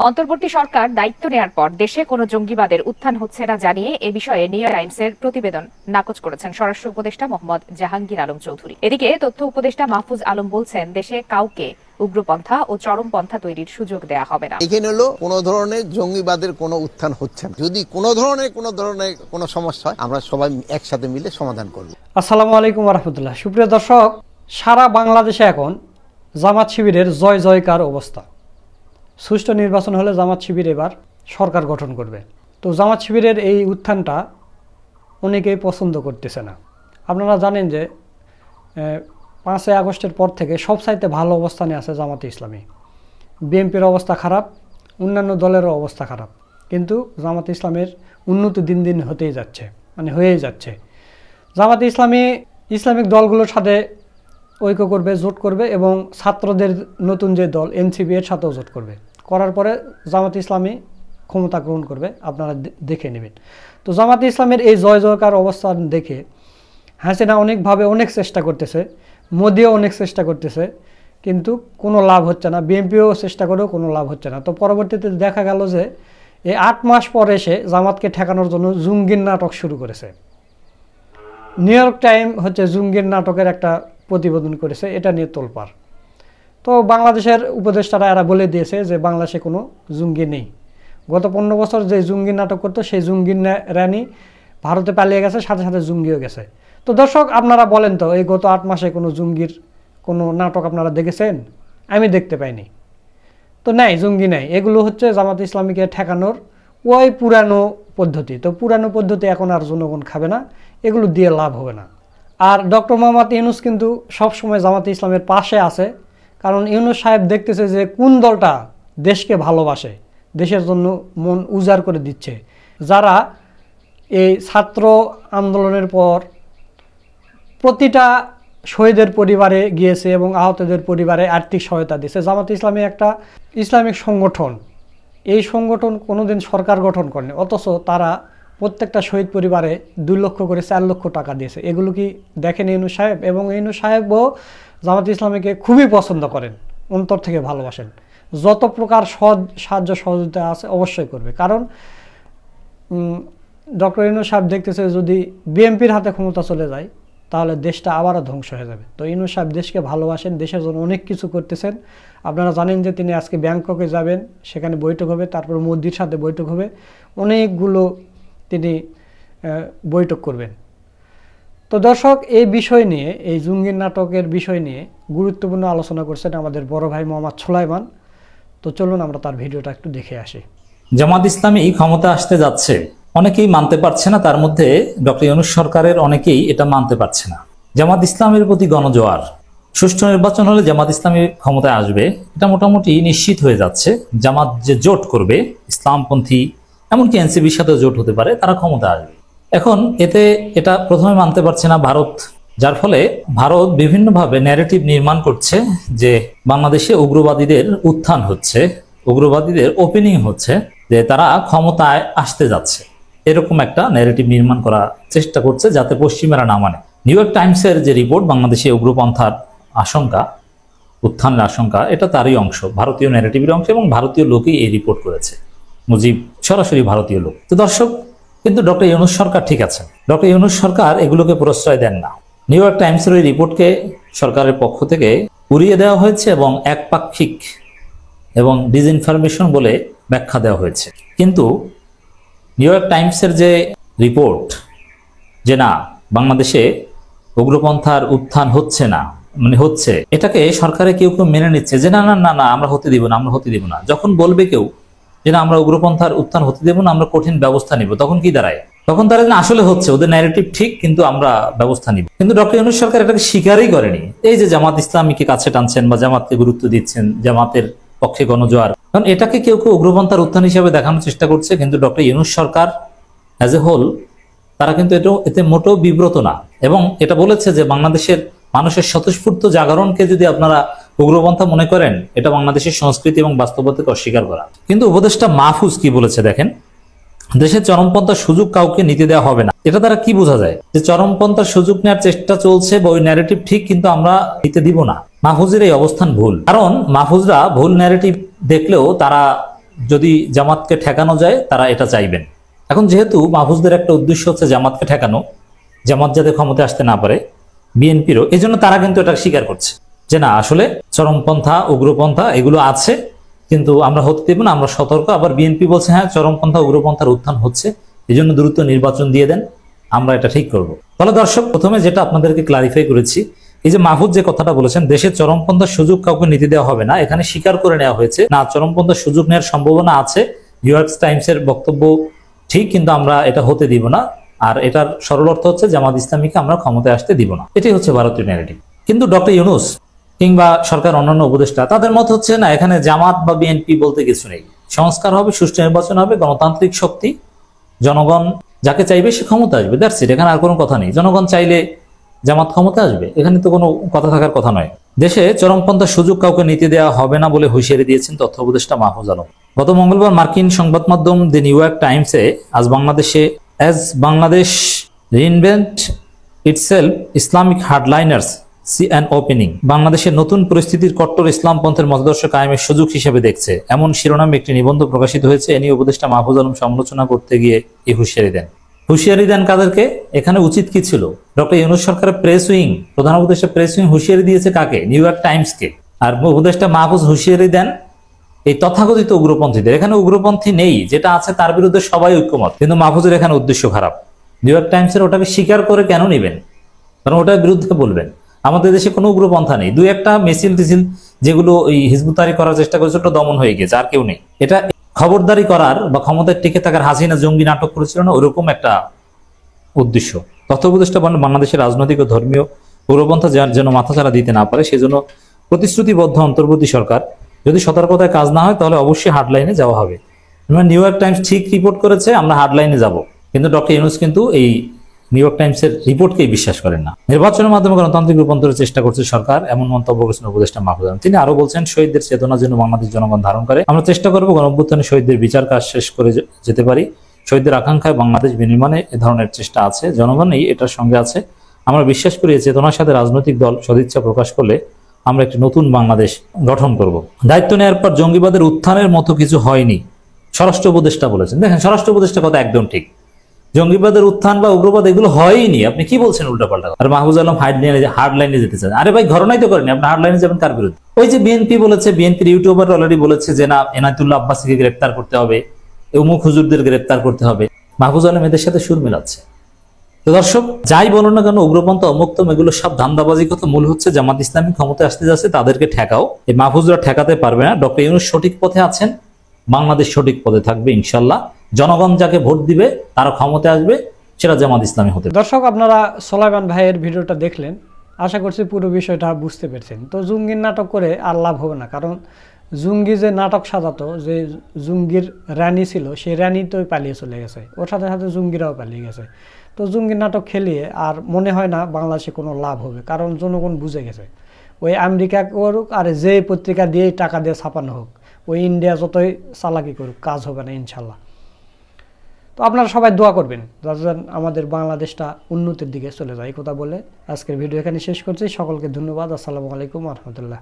অন্তর্বর্তী সরকার দায়িত্ব নেয়ার পর দেশে কোনো জঙ্গিবাদের উত্থান হচ্ছে না জানিয়ে এ বিষয়ে নিউ ইয়র্ক টাইমসের প্রতিবেদন নাকচ করেছেন স্বরাষ্ট্র উপদেষ্টা মোহাম্মদ জাহাঙ্গীর আলম চৌধুরী। এদিকে তথ্য উপদেষ্টা মাহফুজ আলম বলছেন, দেশে কাউকে উগ্রপন্থা ও চরমপন্থা তৈরির সুযোগ দেয়া হবে না। এখানে হলো কোনো ধরনের জঙ্গিবাদের কোনো উত্থান হচ্ছে না। যদি কোনো ধরনের কোনো সমস্যা হয় আমরা সবাই একসাথে মিলে সমাধান করব। আসসালামু আলাইকুম ওয়া রাহমাতুল্লাহ। সুপ্রিয় দর্শক, সারা বাংলাদেশে এখন জামাত শিবিরের জয় জয়কার অবস্থা। সুষ্ঠু নির্বাচন হলে জামাত শিবির এবার সরকার গঠন করবে। তো জামাত শিবিরের এই উত্থানটা অনেকেই পছন্দ করতেছে না। আপনারা জানেন যে 5ই আগস্টের পর থেকে সবচাইতে ভালো অবস্থানে আছে জামাতে ইসলামী। বিএনপির অবস্থা খারাপ, অন্যান্য দলেরও অবস্থা খারাপ, কিন্তু জামাতে ইসলামের উন্নতি দিন দিন হয়েই যাচ্ছে। জামাতে ইসলামী ইসলামিক দলগুলোর সাথে ঐক্য করবে, জোট করবে এবং ছাত্রদের নতুন যে দল এনসিপি এর সাথেও জোট করবে। করার পরে জামাতে ইসলামী ক্ষমতা গ্রহণ করবে, আপনারা দেখে নেবেন। তো জামাতে ইসলামের এই জয় জয়কার অবস্থান দেখে হাসিনা অনেকভাবে অনেক চেষ্টা করতেছে, মোদিও অনেক চেষ্টা করতেছে, কিন্তু কোনো লাভ হচ্ছে না। বিএনপিও চেষ্টা করেও কোনো লাভ হচ্ছে না। তো পরবর্তীতে দেখা গেল যে এই 8 মাস পরে এসে জামাতকে ঠেকানোর জন্য জঙ্গির নাটক শুরু করেছে। নিউ ইয়র্ক টাইম জঙ্গির নাটকের একটা প্রতিবেদন করেছে, এটা নিয়ে তোলপাড়। তো বাংলাদেশের উপদেষ্টারা এরা বলে দিয়েছে যে বাংলাদেশে কোনো জঙ্গি নেই। গত 15 বছর যে জঙ্গির নাটক করতো সেই জঙ্গির রানী ভারতে পালিয়ে গেছে, সাথে সাথে জঙ্গিও গেছে। তো দর্শক, আপনারা বলেন তো, এই গত 8 মাসে কোনো জঙ্গির কোনো নাটক আপনারা দেখেছেন? আমি দেখতে পাইনি। তো নাই, জঙ্গি নাই। এগুলো জামাত ইসলামীকে ঠেকানোর ওই পুরানো পদ্ধতি। তো পুরানো পদ্ধতি এখন আর জনগণ খাবে না, এগুলো দিয়ে লাভ হবে না। আর ডক্টর মোহাম্মদ ইউনূস কিন্তু সবসময় জামাতে ইসলামের পাশে আছে, কারণ ইউনূস সাহেব দেখতেছে যে কোন দলটা দেশকে ভালোবাসে, দেশের জন্য মন উজাড় করে দিচ্ছে। যারা এই ছাত্র আন্দোলনের পর প্রতিটা শহীদের পরিবারে গিয়েছে এবং আহতদের পরিবারে আর্থিক সহায়তা দিয়েছে। জামাতে ইসলামী একটা ইসলামিক সংগঠন। এই সংগঠন কোনোদিন সরকার গঠন করেনি, অথচ তারা প্রত্যেকটা শহীদ পরিবারে 2 লক্ষ করে 4 লক্ষ টাকা দিয়েছে। এগুলো কি দেখেন ইউনূস সাহেব? এবং ইউনূস সাহেবও জামাত ইসলামীকে খুবই পছন্দ করেন, অন্তর থেকে ভালোবাসেন। যত প্রকার সাহায্য সহযোগিতা আছে অবশ্যই করবে, কারণ ডক্টর ইউনূস সাহেব দেখতেছে যদি বিএনপির হাতে ক্ষমতা চলে যায় তাহলে দেশটা আবারও ধ্বংস হয়ে যাবে। তো ইউনূস সাহেব দেশকে ভালোবাসেন, দেশের জন্য অনেক কিছু করতেছেন। আপনারা জানেন যে তিনি আজকে ব্যাংককে যাবেন, সেখানে বৈঠক হবে, তারপর মোদির সাথে বৈঠক হবে, অনেকগুলো তিনি বৈঠক করবেন। তো দর্শক, এই বিষয় নিয়ে, এই জঙ্গির নাটকের বিষয় নিয়ে গুরুত্বপূর্ণ আলোচনা করছেন আমাদের বড় ভাই মোহাম্মদ সুলাইমান। তো চলুন আমরা তার ভিডিওটা একটু দেখে আসি। জামাত ইসলামী ক্ষমতা আসতে যাচ্ছে, অনেকেই মানতে পারছে না। তার মধ্যে ডক্টর ইউনূস সরকারের অনেকেই এটা মানতে পারছে না। জামাত ইসলামের প্রতি গণজোয়ার। সুষ্ঠু নির্বাচন হলে জামাত ইসলামী ক্ষমতায় আসবে, এটা মোটামুটি নিশ্চিত হয়ে যাচ্ছে। জামাত যে জোট করবে, ইসলামপন্থী এমনকি এনসিপির সাথে জোট হতে পারে, তারা ক্ষমতায় আসবে। এখন এটা প্রথমে মানতে পারছে না ভারত, যার ফলে ভারত বিভিন্নভাবে ন্যারেটিভ নির্মাণ করছে যে বাংলাদেশে উগ্রবাদীদের উত্থান হচ্ছে, উগ্রবাদীদের ওপেনিং হচ্ছে, যে তারা ক্ষমতায় আসতে যাচ্ছে। এরকম একটা ন্যারেটিভ নির্মাণ করার চেষ্টা করছে যাতে পশ্চিমারা না মানে। নিউ ইয়র্ক টাইমসের যে রিপোর্ট বাংলাদেশে উগ্রপন্থার আশঙ্কা, উত্থানের আশঙ্কা, এটা তারই অংশ, ভারতীয় ন্যারেটিভের অংশ, এবং ভারতীয় লোকই এই রিপোর্ট করেছে। মুজিব সরাসরি ভারতীয় লোক। তো দর্শক, কিন্তু ডক্টর ইউনূস সরকার ঠিক আছে, ডক্টর ইউনূস সরকার এগুলোকে প্রশ্রয় দেন না। নিউ ইয়র্ক টাইমসের ওই রিপোর্টকে সরকারের পক্ষ থেকে উড়িয়ে দেওয়া হয়েছে এবং একপাক্ষিক এবং ডিসইনফরমেশন বলে ব্যাখ্যা দেওয়া হয়েছে। কিন্তু নিউ ইয়র্ক টাইমসের যে রিপোর্ট যে না, বাংলাদেশে উগ্রপন্থার উত্থান হচ্ছে না, হচ্ছে, এটাকে সরকারে কেউ কেউ মেনে নিচ্ছে যে না না না না আমরা হতে দিব না। যখন বলবে কেউ যে না আমরা উগ্রপন্থার উত্থান হতে দেব না, আমরা কঠিন ব্যবস্থা নিব, তখন কি দাঁড়ায়? তখন তারা না আসলে হচ্ছে, ওদের ন্যারেটিভ ঠিক, কিন্তু আমরা ব্যবস্থা নিব। কিন্তু ডক্টর ইউনূস সরকার এটাকে স্বীকারই করেনি। এই যে জামাত ইসলামীকে কাছে টানছেন বা জামাতকে গুরুত্ব দিচ্ছেন, জামাতের পক্ষে গণজোয়ার, কারণ এটাকে কেউ কেউ উগ্রপন্থার উত্থান হিসেবে দেখানোর চেষ্টা করছে। কিন্তু ডক্টর ইউনূস সরকার অ্যাজ এ হোল তারা কিন্তু এতে মোটেও বিব্রত না, এবং এটা বলেছে যে বাংলাদেশের মানুষের স্বতঃস্ফূর্ত জাগরণকে যদি আপনারা উগ্রপন্থা মনে করেন, এটা বাংলাদেশের সংস্কৃতি এবং বাস্তবতাকে অস্বীকার করা। কিন্তু উপদেষ্টা মাহফুজ কি বলেছে দেখেন, দেশের চরমপন্থার সুযোগ কাউকে নিতে দেওয়া হবে না। এটা দ্বারা কি বোঝা যায়? যে চরমপন্থার সুযোগ নেওয়ার চেষ্টা চলছে বা ওই ন্যারেটিভ ঠিক, কিন্তু আমরা নিতে দিব না। মাহফুজের এই অবস্থান ভুল, কারণ মাহফুজরা ভুল ন্যারেটিভ দেখলেও তারা যদি জামাতকে ঠেকানো যায় তারা এটা চাইবেন। এখন যেহেতু মাহফুজদের একটা উদ্দেশ্য হচ্ছে জামাতকে ঠেকানো, জামাত যাতে ক্ষমতায় আসতে না পারে, বিএনপিরও, এই জন্য তারা কিন্তু এটা স্বীকার করছে যে না আসলে চরমপন্থা উগ্রপন্থা এগুলো আছে, কিন্তু আমরা হতে দেব না, আমরা সতর্ক। আবার বিএনপি বলছে হ্যাঁ চরমপন্থা উগ্রপন্থার উত্থান হচ্ছে, এই জন্য দ্রুত নির্বাচন দিয়ে দেন, আমরা এটা ঠিক করব। তাহলে দর্শক, প্রথমে যেটা আপনাদেরকে ক্লারিফাই করেছি, এই যে মাহফুজ যে কথাটা বলেছেন দেশে চরমপন্থার সুযোগ কাউকে নিতে দেওয়া হবে না, এখানে স্বীকার করে নেওয়া হয়েছে না চরমপন্থার সুযোগ নেওয়ার সম্ভাবনা আছে। নিউইয়র্ক টাইমসের বক্তব্য ঠিক, কিন্তু আমরা এটা হতে দিব না। আর এটার সরল অর্থ হচ্ছে জামাত ইসলামীকে আমরা ক্ষমতায় আসতে দিব না, এটাই হচ্ছে ভারতীয় ন্যারেটিভ। কিন্তু ডক্টর ইউনূস কিংবা সরকার অন্যান্য উপদেষ্টা তাদের মত হচ্ছে না, এখানে জামাত বা বিএনপি বলতে কিছু নেই, সংস্কার হবে, সুষ্ঠু নির্বাচন হবে, গণতান্ত্রিক শক্তি, জনগণ যাকে চাইবে সে ক্ষমতা আসবে, দ্যাটস ইট। এখানে আর কোনো কথা নেই, জনগণ চাইলে জামাত ক্ষমতা আসবে, এখানে তো কোনো কথা থাকার কথা নয়। দেশে চরমপন্থার সুযোগ কাউকে নিতে দেওয়া হবে না বলে হুঁশিয়ারি দিয়েছেন তথ্য উপদেষ্টা মাহফুজ আলম। গত মঙ্গলবার মার্কিন সংবাদ মাধ্যম দি নিউইয়র্ক টাইমসে as Bangladesh reinvents itself Islamic hardliners see an opening, বাংলাদেশের নতুন পরিস্থিতির কট্টর ইসলামপন্থের মতাদর্শ কায়েমের সুযোগ হিসেবে দেখছে, এমন শিরোনামে একটি নিবন্ধ প্রকাশিত হয়েছে। এ নিয়ে উপদেষ্টা মাহফুজ আলম সমালোচনা করতে গিয়ে এই হুঁশিয়ারি দেন। হুঁশিয়ারি দেন কাদেরকে? এখানে উচিত কি ছিল? ডক্টর ইউনূস সরকারের প্রেস উইং, প্রধান উপদেষ্টা প্রেস উইং হুঁশিয়ারি দিয়েছে কাকে? নিউইয়র্ক টাইমসকে। আর উপদেষ্টা মাহফুজ হুঁশিয়ারি দেন এই তথাকথিত উগ্রপন্থীদের। এখানে উগ্রপন্থী নেই, যেটা আছে তার বিরুদ্ধে সবাই ঐক্যমত, কিন্তু মাহফুজের এখানে উদ্দেশ্য খারাপ। নিউইয়র্ক টাইমসের ওটাকে স্বীকার করে কেন নেবেন? কারণ ওটার বিরুদ্ধে বলবেন। আমাদের দেশে কোনো উগ্রপন্থা নেই, দুই একটা মিছিল টিছিল যেগুলো ওই হিজবুত তাহরীর করার চেষ্টা করেছে ওটা দমন হয়ে গেছে, আর কেউ নেই। এটা খবরদারি করার বা ক্ষমতায় টিকে থাকার হাসিনা জঙ্গি নাটক করেছিল না, ওরকম একটা উদ্দেশ্য। তথ্য উপদেষ্টা বলেন বাংলাদেশের রাজনৈতিক ও ধর্মীয় উগ্রপন্থা যেন মাথাচাড়া দিতে না পারে সেজন্য প্রতিশ্রুতিবদ্ধ অন্তর্বর্তী সরকার। যদি সতর্কতায় কাজ না হয় তাহলে অবশ্যই হার্ডলাইনে যাওয়া হবে। নিউইয়র্ক টাইমস ঠিক রিপোর্ট করেছে আমরা হার্ডলাইনে যাব, কিন্তু ডক্টর ইউনূস কিন্তু এই নিউইয়র্ক টাইমসের রিপোর্টকেই বিশ্বাস করেন না। নির্বাচনের মাধ্যমে গণতান্ত্রিক রূপান্তরের চেষ্টা করছে সরকার, এমন মন্তব্য করেছেন উপদেষ্টা মাহফুজ আলম। তিনি আরো বলছেন শহীদদের চেতনা যেন বাংলাদেশ জনগণ ধারণ করে, আমরা চেষ্টা করবো গণঅভ্যুত্থানে শহীদদের বিচার কাজ শেষ করে যেতে পারি। শহীদদের আকাঙ্ক্ষায় বাংলাদেশ বিনির্মাণে এ ধরনের চেষ্টা আছে, জনগণই এটার সঙ্গে আছে। আমরা বিশ্বাস করি চেতনার সাথে রাজনৈতিক দল সদিচ্ছা প্রকাশ করলে আমরা একটি নতুন বাংলাদেশ গঠন করব। দায়িত্ব নেওয়ার পর জঙ্গিবাদের উত্থানের মতো কিছু হয়নি, স্বরাষ্ট্র উপদেষ্টা বলেছেন। দেখেন স্বরাষ্ট্র উপদেষ্টা কথা একদম ঠিক, জঙ্গিবাদের উত্থান বা উগ্রবাদ এগুলো হয়নি। আপনি কি বলছেন উল্টাপাল্টা? আর মাহফুজ আলম হার্ড লাইনে যেতে চান। আরে ভাই ঘটনাই তো করেনি, আপনি হার্ড লাইনে যাবেন কার বিরুদ্ধে? ওই যে বিএনপি বলেছে, বিএনপির ইউটিউবার অলরেডি বলেছে যে না এনায়েতুল্লাহ আব্বাসীকে গ্রেপ্তার করতে হবে, অমুক হুজুরদের গ্রেপ্তার করতে হবে। মাহফুজ আলম এদের সাথে সুর মেলাচ্ছে। তো দর্শক, যাই বলুন না কেন, উগ্রপন্থা অমুক্তম এগুলো সব ধান্দাবাজি কথা। মূল হচ্ছে জামাত ইসলামী ক্ষমতায় আসতে যাচ্ছে, তাদেরকে ঠেকাও। এই মাহফুজরা ঠেকাতে পারবে না। ডক্টর ইউনূস সঠিক পথে আছেন, বাংলাদেশ সঠিক পথে থাকবে ইনশাল্লাহ। জনগণ যাকে ভোট দিবে তারা ক্ষমতায় আসবে, সেটা জামাত ইসলামী হতে। দর্শক, আপনারা সোলাইমান ভাইয়ের ভিডিওটা দেখলেন, আশা করছি পুরো বিষয়টা বুঝতে পেরেছেন। তো জঙ্গির নাটক করে আর লাভ হবে না, কারণ জঙ্গি যে নাটক সাজাতো, যে জঙ্গির রানী ছিল সেই রানী তো পালিয়ে চলে গেছে, ওর সাথে সাথে জঙ্গিরাও পালিয়ে গেছে। তো জঙ্গির নাটক খেলিয়ে আর মনে হয় না বাংলাদেশে কোনো লাভ হবে, কারণ জনগণ বুঝে গেছে ওই আমেরিকা করুক আর যে পত্রিকা দিয়ে টাকা দিয়ে ছাপানো হোক, ওই ইন্ডিয়া যতই চালাকি করুক কাজ হবে না ইনশাল্লাহ। তো আপনারা সবাই দোয়া করবেন যাতে আমাদের বাংলাদেশটা উন্নতির দিকে চলে যায়। এই কথা বলে আজকের ভিডিও এখানে শেষ করছি। সকলকে ধন্যবাদ। আসসালামু আলাইকুম ওয়া রাহমাতুল্লাহ।